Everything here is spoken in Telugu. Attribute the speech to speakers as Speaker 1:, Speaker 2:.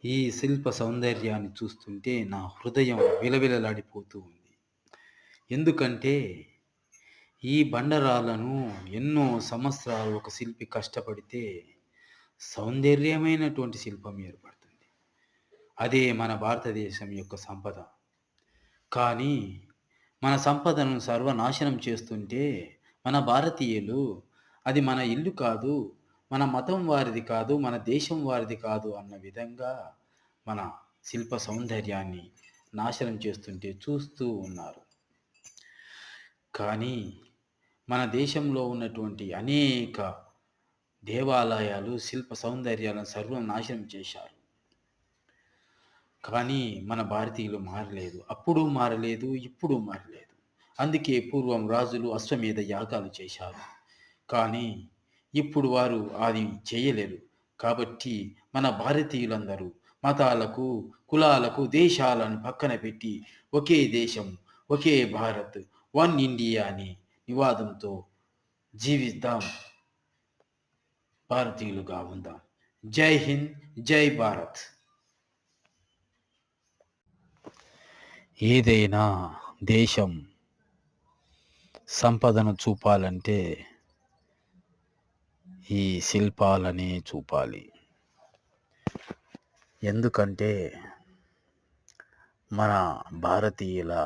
Speaker 1: ఈ శిల్ప సౌందర్యాన్ని చూస్తుంటే నా హృదయం విలవిలలాడిపోతూ ఉంది. ఎందుకంటే ఈ బండరాళ్ళను ఎన్నో సంవత్సరాలు ఒక శిల్పి కష్టపడితే సౌందర్యమైనటువంటి శిల్పం ఏర్పడుతుంది. అదే మన భారతదేశం యొక్క సంపద. కానీ మన సంపదను సర్వనాశనం చేస్తుంటే మన భారతీయులు అది మన ఇల్లు కాదు, మన మతం వారిది కాదు, మన దేశం వారిది కాదు అన్న విధంగా మన శిల్ప సౌందర్యాన్ని నాశనం చేస్తుంటే చూస్తూ ఉన్నారు. కానీ మన దేశంలో ఉన్నటువంటి అనేక దేవాలయాలు శిల్ప సౌందర్యాలను సర్వం నాశనం చేశారు. కానీ మన భారతీయులు మారలేదు. అప్పుడు మారలేదు, ఇప్పుడు మారలేదు. అందుకే పూర్వం రాజులు అశ్వమేధ యాగాలు చేశారు. కానీ ఇప్పుడు వారు అది చేయలేరు. కాబట్టి మన భారతీయులందరూ మతాలకు, కులాలకు, దేశాలను పక్కన పెట్టి ఒకే దేశం, ఒకే భారత్, వన్ ఇండియా అనే నినాదంతో జీవిద్దాం. భారతీయులుగా ఉందాం. జై హింద్, జై భారత్. ఏదైనా దేశం సంపదను చూపాలంటే ఈ శిల్పాలనే చూపాలి. ఎందుకంటే మన భారతీయుల